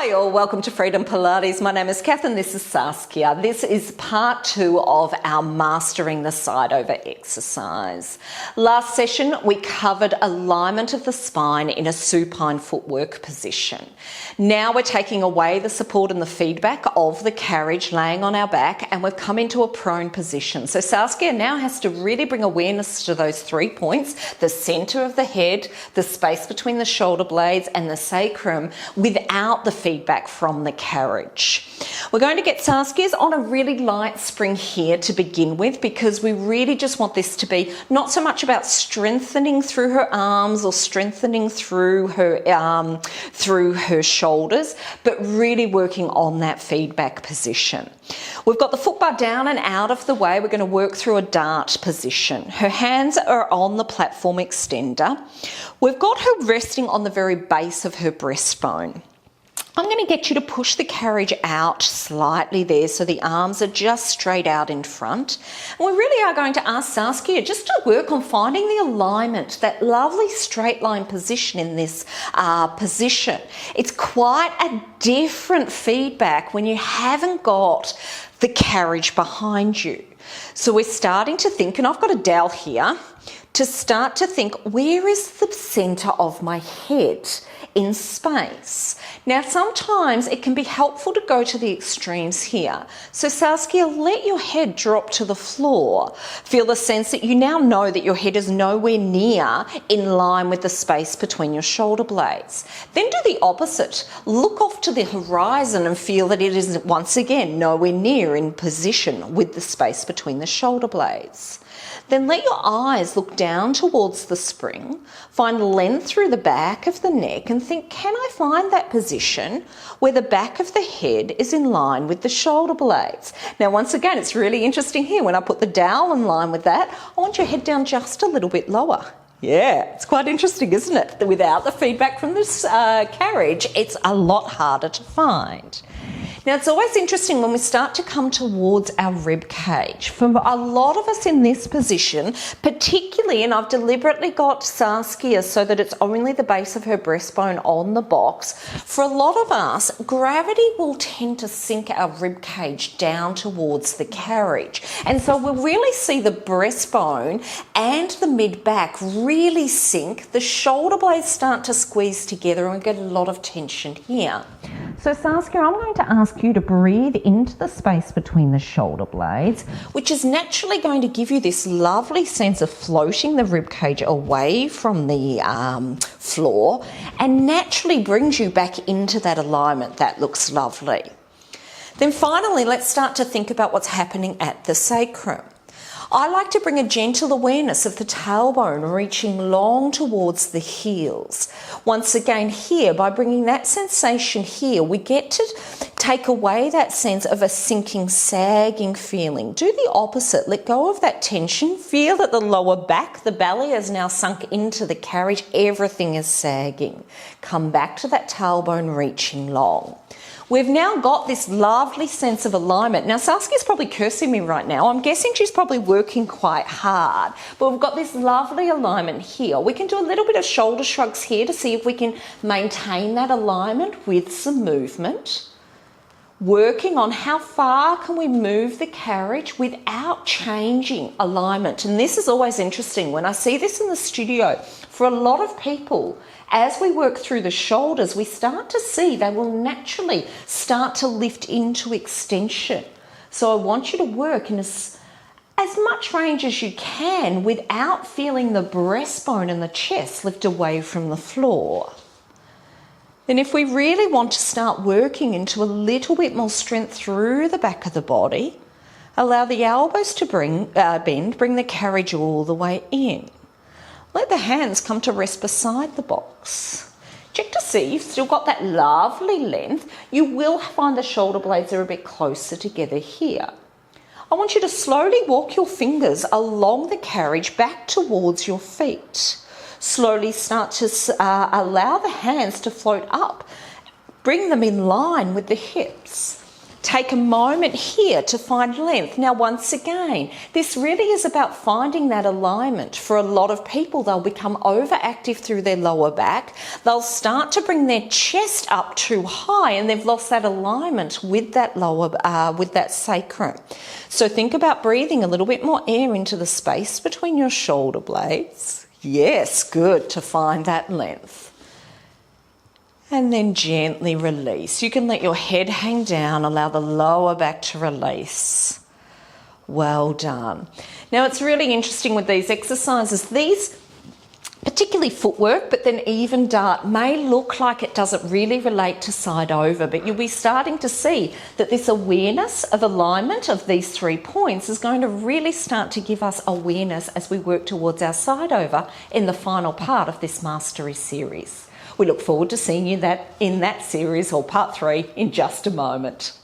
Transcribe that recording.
Hi all, welcome to Freedom Pilates. My name is Kath and this is Saskia. This is part 2 of our Mastering the Side Over exercise. Last session we covered alignment of the spine in a supine footwork position. Now we're taking away the support and the feedback of the carriage laying on our back and we've come into a prone position. So Saskia now has to really bring awareness to those 3 points, the centre of the head, the space between the shoulder blades and the sacrum without the feedback from the carriage. We're going to get Saskia's on a really light spring here to begin with because we really just want this to be not so much about strengthening through her arms or strengthening through her shoulders, but really working on that feedback position. We've got the foot bar down and out of the way. We're going to work through a dart position. Her hands are on the platform extender. We've got her resting on the very base of her breastbone. I'm going to get you to push the carriage out slightly there so the arms are just straight out in front. And we really are going to ask Saskia just to work on finding the alignment, that lovely straight line position in this position. It's quite a different feedback when you haven't got the carriage behind you. So we're starting to think, and I've got a dowel here, to start to think, where is the centre of my head in space? Now, sometimes it can be helpful to go to the extremes here. So Saskia, let your head drop to the floor. Feel the sense that you now know that your head is nowhere near in line with the space between your shoulder blades. Then do the opposite. Look off to the horizon and feel that it is once again nowhere near in position with the space between the shoulder blades. Then let your eyes look down towards the spring, find length through the back of the neck and think, can I find that position where the back of the head is in line with the shoulder blades? Now, once again, it's really interesting here. When I put the dowel in line with that, I want your head down just a little bit lower. Yeah, it's quite interesting, isn't it? Without the feedback from this carriage, it's a lot harder to find. Now, it's always interesting when we start to come towards our rib cage. For a lot of us in this position, particularly, and I've deliberately got Saskia so that it's only the base of her breastbone on the box, for a lot of us, gravity will tend to sink our rib cage down towards the carriage. And so we'll really see the breastbone and the mid-back really sink. The shoulder blades start to squeeze together and we get a lot of tension here. So Saskia, I'm going to ask you to breathe into the space between the shoulder blades, which is naturally going to give you this lovely sense of floating the rib cage away from the floor and naturally brings you back into that alignment. That looks lovely. Then finally, let's start to think about what's happening at the sacrum. I like to bring a gentle awareness of the tailbone reaching long towards the heels. Once again here, by bringing that sensation here, we get to take away that sense of a sinking, sagging feeling. Do the opposite. Let go of that tension. Feel that the lower back, the belly is now sunk into the carriage. Everything is sagging. Come back to that tailbone reaching long. We've now got this lovely sense of alignment. Now, Saskia's probably cursing me right now. I'm guessing she's probably working quite hard. But we've got this lovely alignment here. We can do a little bit of shoulder shrugs here to see if we can maintain that alignment with some movement. Working on how far can we move the carriage without changing alignment. And this is always interesting. When I see this in the studio, for a lot of people, as we work through the shoulders, we start to see they will naturally start to lift into extension. So I want you to work in as much range as you can without feeling the breastbone and the chest lift away from the floor. Then if we really want to start working into a little bit more strength through the back of the body, allow the elbows to bend, bring the carriage all the way in. Let the hands come to rest beside the box. Check to see you've still got that lovely length. You will find the shoulder blades are a bit closer together here. I want you to slowly walk your fingers along the carriage back towards your feet. Slowly start to allow the hands to float up. Bring them in line with the hips. Take a moment here to find length. Now, once again, this really is about finding that alignment. For a lot of people, they'll become overactive through their lower back. They'll start to bring their chest up too high and they've lost that alignment with that with that sacrum. So think about breathing a little bit more air into the space between your shoulder blades. Yes, good, to find that length. And then gently release. You can let your head hang down, allow the lower back to release. Well done. Now it's really interesting with these exercises. These, particularly footwork, but then even dart, may look like it doesn't really relate to side over, but you'll be starting to see that this awareness of alignment of these 3 points is going to really start to give us awareness as we work towards our side over in the final part of this mastery series. We look forward to seeing you in that series, or part 3, in just a moment.